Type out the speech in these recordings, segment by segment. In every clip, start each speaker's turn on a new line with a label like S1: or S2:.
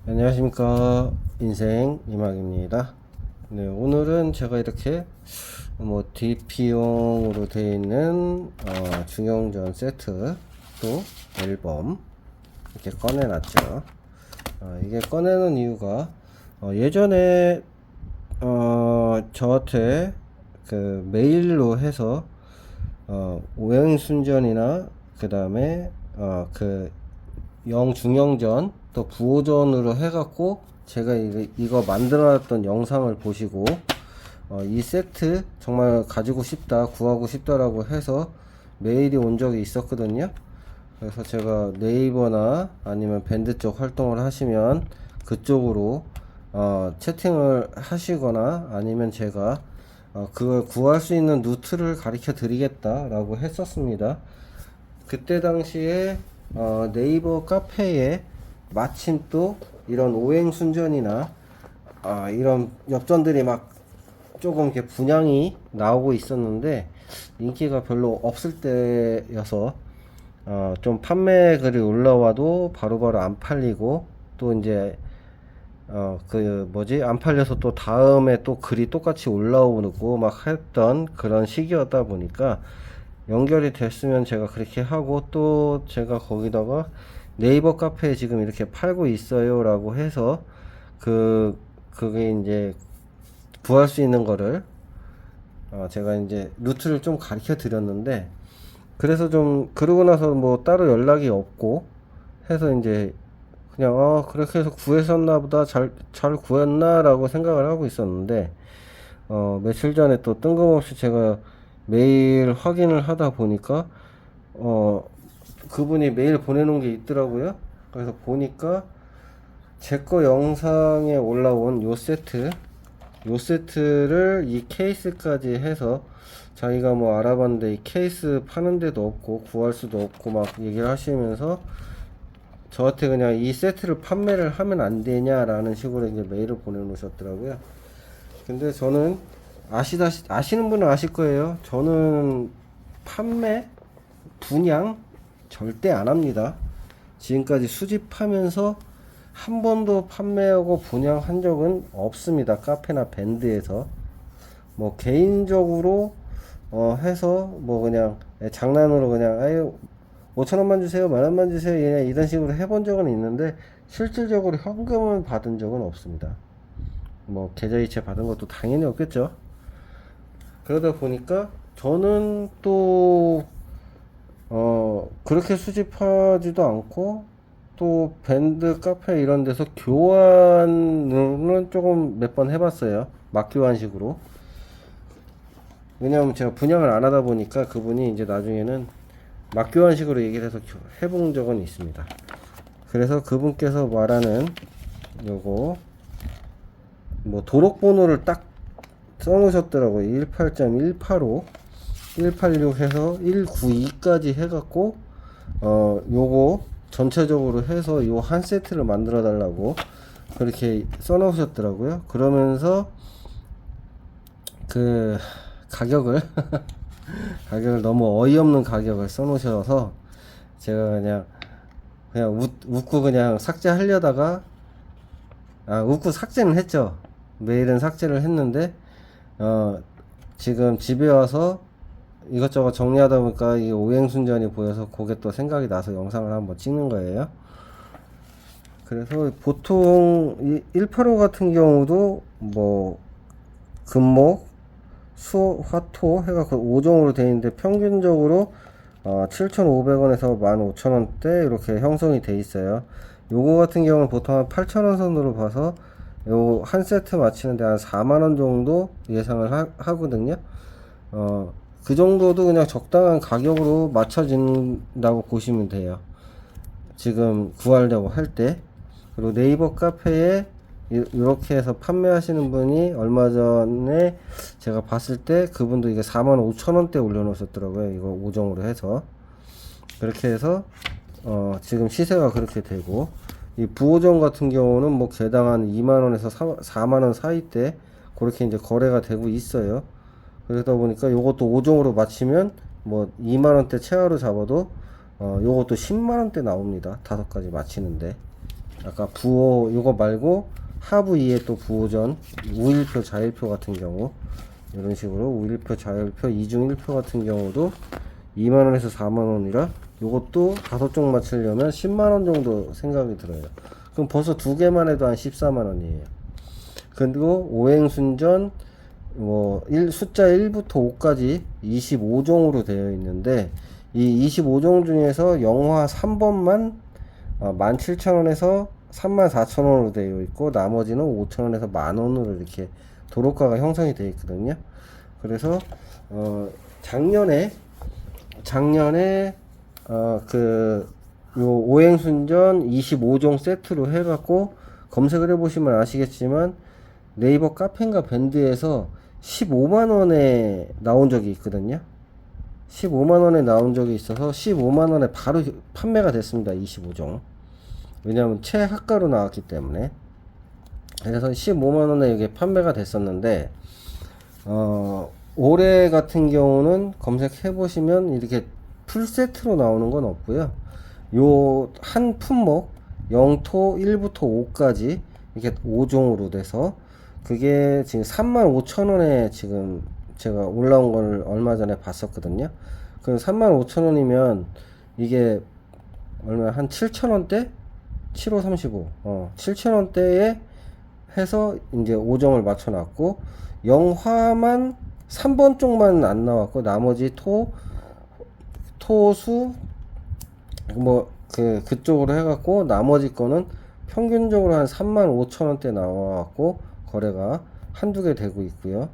S1: 안녕하십니까, 인생 이막입니다. 네, 오늘은 제가 이렇게 DP용으로 되어 있는 중형전 세트 또 앨범 이렇게 꺼내놨죠. 이게 꺼내는 이유가 예전에 저한테 그 메일로 해서 오행순전이나 그 다음에 그 중형전 또 부호전으로 해갖고 제가 이거 만들어놨던 영상을 보시고 이 세트 정말 가지고 싶다, 구하고 싶다라고 해서 메일이 온 적이 있었거든요. 그래서 제가 네이버나 아니면 밴드 쪽 활동을 하시면 그쪽으로 채팅을 하시거나 아니면 제가 그걸 구할 수 있는 루트를 가르쳐 드리겠다라고 했었습니다. 그때 당시에 네이버 카페에 마침 또 이런 오행순전이나 이런 엽전들이 막 조금 이렇게 분양이 나오고 있었는데 인기가 별로 없을 때여서 좀 판매 글이 올라와도 바로바로 안 팔리고 또 이제 안 팔려서 또 다음에 또 글이 똑같이 올라오고 막 했던 그런 시기였다 보니까 연결이 됐으면 제가 그렇게 하고 또 제가 거기다가 네이버 카페에 지금 이렇게 팔고 있어요 라고 해서 그게 이제 구할 수 있는 거를 제가 이제 루트를 좀 가르쳐 드렸는데 그래서 좀 그러고 나서 뭐 따로 연락이 없고 해서 이제 그냥 그렇게 해서 구했었나 보다, 잘 구했나 라고 생각을 하고 있었는데 며칠 전에 또 뜬금없이 제가 메일 확인을 하다 보니까 그분이 메일 보내놓은 게 있더라고요. 그래서 보니까 제 거 영상에 올라온 요 세트를 이 케이스까지 해서 자기가 뭐 알아봤는데 이 케이스 파는 데도 없고 구할 수도 없고 막 얘기를 하시면서 저한테 그냥 이 세트를 판매를 하면 안 되냐라는 식으로 이제 메일을 보내놓으셨더라고요. 근데 저는 아시는 분은 아실 거예요. 저는 판매, 분양 절대 안 합니다. 지금까지 수집하면서 한 번도 판매하고 분양한 적은 없습니다. 카페나 밴드에서 뭐 개인적으로 해서 뭐 그냥 장난으로 그냥 5,000원만 주세요, 10,000원만 주세요, 그냥 이런 식으로 해본 적은 있는데 실질적으로 현금을 받은 적은 없습니다. 뭐 계좌이체 받은 것도 당연히 없겠죠. 그러다 보니까 저는 또 그렇게 수집하지도 않고 또 밴드 카페 이런 데서 교환은 조금 몇 번 해봤어요. 막교환식으로. 왜냐면 제가 분양을 안 하다 보니까 그분이 이제 나중에는 막교환식으로 얘기를 해서 해본 적은 있습니다. 그래서 그분께서 말하는 요거 뭐 도록번호를 딱 써놓으셨더라고요. 18.185 186 해서 192까지 해갖고 요거 전체적으로 해서 요 한 세트를 만들어 달라고 그렇게 써놓으셨더라고요. 그러면서 그 가격을 가격을 너무 어이없는 가격을 써놓으셔서 제가 그냥 웃고 그냥 삭제하려다가 웃고 삭제는 했죠. 메일은 삭제를 했는데 지금 집에 와서 이것저것 정리하다 보니까 이 오행순전이 보여서 그게 또 생각이 나서 영상을 한번 찍는 거예요. 그래서 보통 이 185 같은 경우도 뭐 금목, 수, 화, 토 해갖고 5종으로 되어 있는데 평균적으로 7,500원에서 15,000원대 이렇게 형성이 돼 있어요. 요거 같은 경우는 보통 한 8,000원 선으로 봐서 요 한 세트 맞추는데 한 4만원 정도 예상을 하거든요. 그 정도도 그냥 적당한 가격으로 맞춰진다고 보시면 돼요. 지금 구하려고 할 때. 그리고 네이버 카페에 이렇게 해서 판매하시는 분이 얼마 전에 제가 봤을 때 그분도 이게 45,000원대 올려놓으셨더라고요. 이거 5종으로 해서. 그렇게 해서 지금 시세가 그렇게 되고, 이 부호점 같은 경우는 뭐 개당 한 2만원에서 4만원 사이대 그렇게 이제 거래가 되고 있어요. 그러다 보니까 요것도 5종으로 맞추면 뭐 2만원대 최하로 잡아도 요것도 10만원대 나옵니다. 5가지 맞히는데. 아까 부호 요거 말고 하부 2에 또 부호전 우일표 자일표 같은 경우 이런 식으로 우일표 자일표 2중 1표 같은 경우도 2만원에서 4만원이라 요것도 5종 맞추려면 10만원 정도 생각이 들어요. 그럼 벌써 2개만 해도 한 14만원이에요. 그리고 오행순전 뭐 숫자 1부터 5까지 25종으로 되어 있는데 이 25종 중에서 영화 3번만 17,000원에서 34,000원으로 되어 있고 나머지는 5,000원에서 만원으로 이렇게 도로가가 형성이 되어 있거든요. 그래서 작년에 요 오행순전 25종 세트로 해갖고 검색을 해보시면 아시겠지만 네이버 카페인가 밴드에서 15만원에 나온 적이 있거든요. 15만원에 나온 적이 있어서 15만원에 바로 판매가 됐습니다. 25종. 왜냐하면 최하가로 나왔기 때문에. 그래서 15만원에 이게 판매가 됐었는데, 올해 같은 경우는 검색해 보시면 이렇게 풀세트로 나오는 건 없고요. 요 한 품목 영토 1부터 5까지 이렇게 5종으로 돼서 그게 지금 35,000원에 지금 제가 올라온 걸 얼마 전에 봤었거든요. 그럼 35,000원이면 이게 얼마 한 7,000원대? 7535 7,000원대에 해서 이제 5종을 맞춰 놨고 영화만 3번 쪽만 안 나왔고 나머지 토수 뭐 그쪽으로 해갖고 나머지 거는 평균적으로 한 35,000원대 나와갖고 거래가 한두 개 되고 있고요.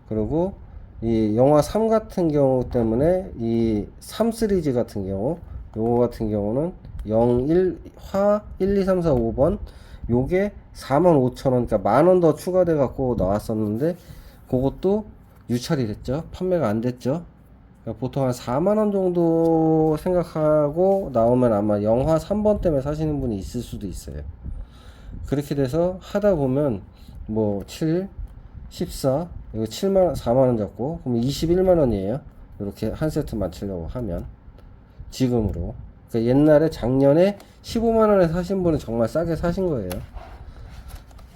S1: 그리고 이 영화 3 같은 경우 때문에 이 3 시리즈 같은 경우 요거 같은 경우는 화 1, 2, 3, 4, 5번 요게 45,000원 그러니까 만원 더 추가돼 갖고 나왔었는데 그것도 유찰이 됐죠. 판매가 안 됐죠. 그러니까 보통 한 4만원 정도 생각하고 나오면 아마 영화 3번 때문에 사시는 분이 있을 수도 있어요. 그렇게 돼서 하다 보면 뭐 7, 14 이거 7만원 4만원 잡고 그럼 21만원이에요. 이렇게 한 세트 맞추려고 하면 지금으로 그러니까 옛날에 작년에 15만원에 사신 분은 정말 싸게 사신 거예요.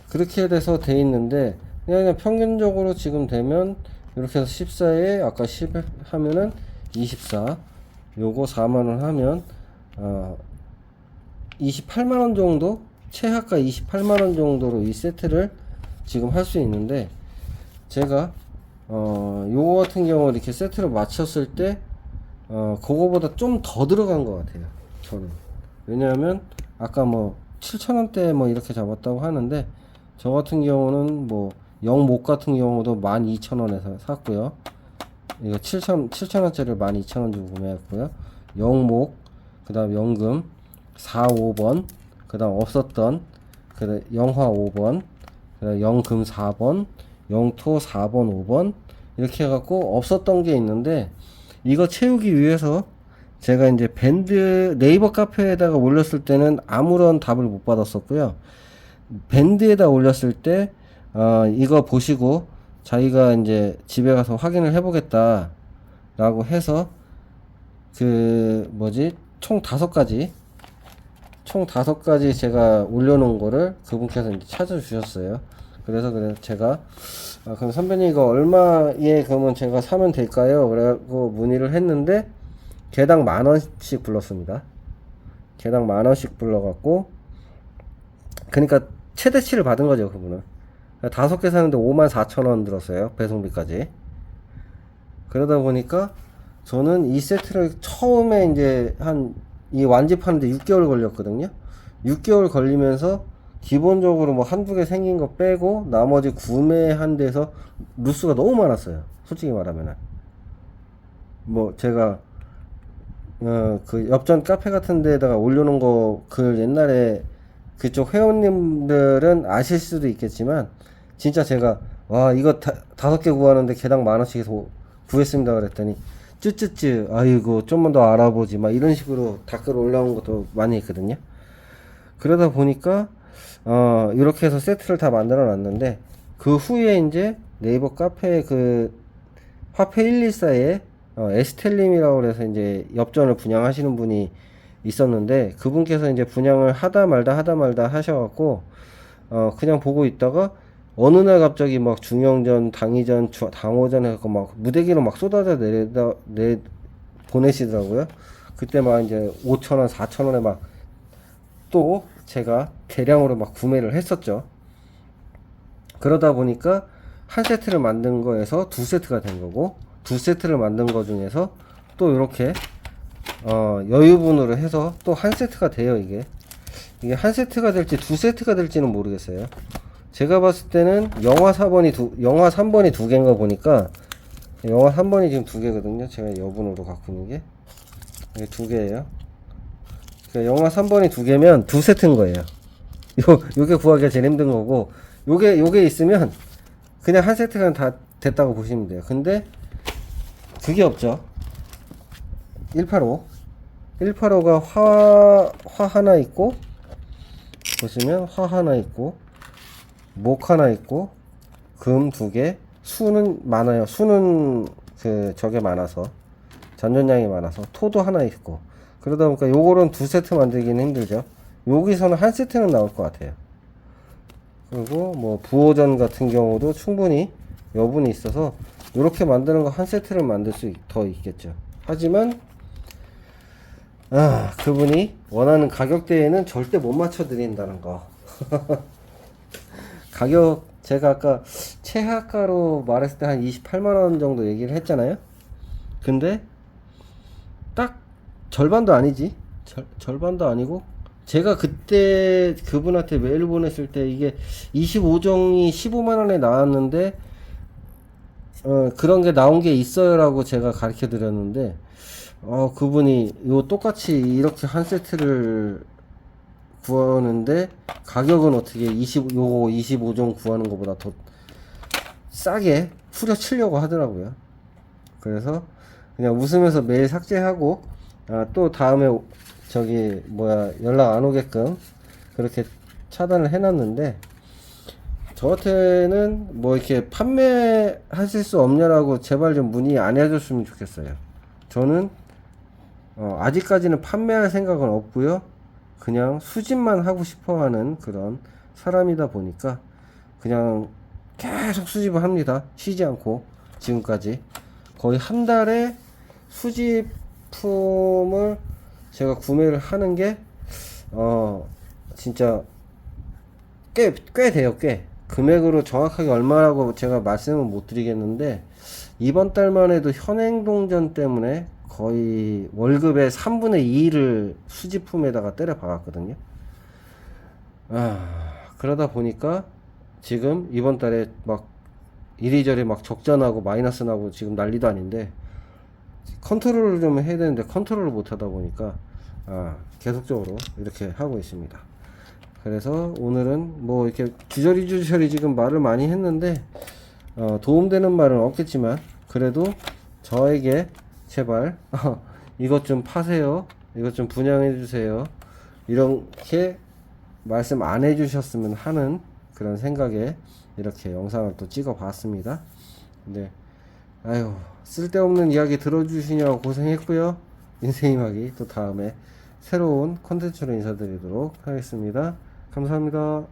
S1: 그렇게 돼서 돼 있는데 그냥 평균적으로 지금 되면 이렇게 해서 14에 아까 10 하면은 24 요거 4만원 하면 28만원 정도 최하가 28만원 정도로 이 세트를 지금 할 수 있는데 제가 요거 같은 경우 이렇게 세트를 맞췄을 때 그거보다 좀 더 들어간 것 같아요. 저는 왜냐하면 아까 뭐 7,000원대 뭐 이렇게 잡았다고 하는데 저 같은 경우는 뭐 영목 같은 경우도 12,000원에서 샀고요. 이거 7,000원짜리를 12,000원 주고 구매했고요. 영목, 그 다음 연금 4, 5번, 그 다음 없었던 영화 5번, 그 다음 연금 4번, 영토 4번, 5번 이렇게 해갖고 없었던 게 있는데 이거 채우기 위해서 제가 이제 밴드 네이버 카페에다가 올렸을 때는 아무런 답을 못 받았었고요. 밴드에다 올렸을 때 이거 보시고 자기가 이제 집에 가서 확인을 해보겠다 라고 해서 총 5가지 제가 올려놓은 거를 그분께서 이제 찾아주셨어요. 그래서 제가 그럼 선배님 이거 얼마에 그러면 제가 사면 될까요? 그래갖고 문의를 했는데 개당 10,000원씩 불렀습니다. 개당 10,000원씩 불러갖고 그러니까 최대치를 받은 거죠. 그분은 5개 사는데 54,000원 들었어요. 배송비까지. 그러다 보니까 저는 이 세트를 처음에 이제 이 완집하는데 6개월 걸렸거든요. 6개월 걸리면서 기본적으로 뭐 한두 개 생긴 거 빼고 나머지 구매한 데서 루스가 너무 많았어요. 솔직히 말하면은. 뭐 제가 그 옆전 카페 같은 데다가 올려놓은 거 그 옛날에 그쪽 회원님들은 아실 수도 있겠지만 진짜 제가 와 이거 5개 구하는데 개당 10,000원씩 해서 구했습니다 그랬더니 쯔쯔쯔 아이고 좀만 더 알아보지 막 이런 식으로 댓글 올라온 것도 많이 있거든요. 그러다 보니까 이렇게 해서 세트를 다 만들어 놨는데 그 후에 이제 네이버 카페에 그 화폐 114에 에스텔림이라고 그래서 이제 엽전을 분양하시는 분이 있었는데 그분께서 이제 분양을 하다 말다 하셔갖고 그냥 보고 있다가 어느 날 갑자기 막 중형전, 당이전, 당호전 해갖고 막 무대기로 막 쏟아져 보내시더라고요. 그때 막 이제 5,000원, 4,000원에 막 또 제가 대량으로 막 구매를 했었죠. 그러다 보니까 한 세트를 만든 거에서 두 세트가 된 거고 두 세트를 만든 거 중에서 또 이렇게 여유분으로 해서 또 한 세트가 돼요. 이게 한 세트가 될지 두 세트가 될지는 모르겠어요. 제가 봤을 때는 영화 3번이 두 개인 거 보니까 영화 3번이 지금 두 개거든요. 제가 여분으로 갖고 있는 게 이게 두 개예요. 그러니까 영화 3번이 두 개면 두 세트인 거예요. 요게 구하기가 제일 힘든 거고 요게 있으면 그냥 한 세트가 다 됐다고 보시면 돼요. 근데 그게 없죠. 185가 화 하나 있고 보시면 화 하나 있고 목 하나 있고 금 두 개, 수는 많아요. 수는 저게 많아서 잔존량이 많아서 토도 하나 있고 그러다 보니까 요거는 두 세트 만들기는 힘들죠. 여기서는 한 세트는 나올 것 같아요. 그리고 뭐 부호전 같은 경우도 충분히 여분이 있어서 이렇게 만드는 거 한 세트를 만들 수 더 있겠죠. 하지만 그분이 원하는 가격대에는 절대 못 맞춰 드린다는 거. 가격 제가 아까 최하가로 말했을 때 한 28만원 정도 얘기를 했잖아요. 근데 딱 절반도 아니지. 절반도 아니고 제가 그때 그분한테 메일 보냈을 때 이게 25종이 15만원에 나왔는데 그런 게 나온 게 있어요라고 제가 가르쳐 드렸는데 그분이 요 똑같이 이렇게 한 세트를 구하는데 가격은 어떻게 요거 25종 구하는 것보다 더 싸게 후려치려고 하더라고요. 그래서 그냥 웃으면서 매일 삭제하고 또 다음에 저기 연락 안 오게끔 그렇게 차단을 해놨는데 저한테는 뭐 이렇게 판매하실 수 없냐라고 제발 좀 문의 안 해줬으면 좋겠어요. 저는 아직까지는 판매할 생각은 없고요. 그냥 수집만 하고 싶어 하는 그런 사람이다 보니까 그냥 계속 수집을 합니다. 쉬지 않고 지금까지 거의 한 달에 수집품을 제가 구매를 하는 게 진짜 꽤 돼요. 꽤 금액으로 정확하게 얼마라고 제가 말씀은 못 드리겠는데 이번 달만 해도 현행동전 때문에 거의 월급의 3분의 2를 수집품에다가 때려 박았거든요. 그러다 보니까 지금 이번 달에 막 이리저리 막 적자나고 마이너스 나고 지금 난리도 아닌데 컨트롤을 좀 해야 되는데 컨트롤을 못 하다 보니까 계속적으로 이렇게 하고 있습니다. 그래서 오늘은 뭐 이렇게 주저리 지금 말을 많이 했는데 도움되는 말은 없겠지만 그래도 저에게 제발 이것 좀 파세요, 이것 좀 분양해 주세요, 이렇게 말씀 안 해주셨으면 하는 그런 생각에 이렇게 영상을 또 찍어 봤습니다. 근데 아유 쓸데없는 이야기 들어주시냐고 고생했고요. 인생이막이 또 다음에 새로운 콘텐츠로 인사드리도록 하겠습니다. 감사합니다.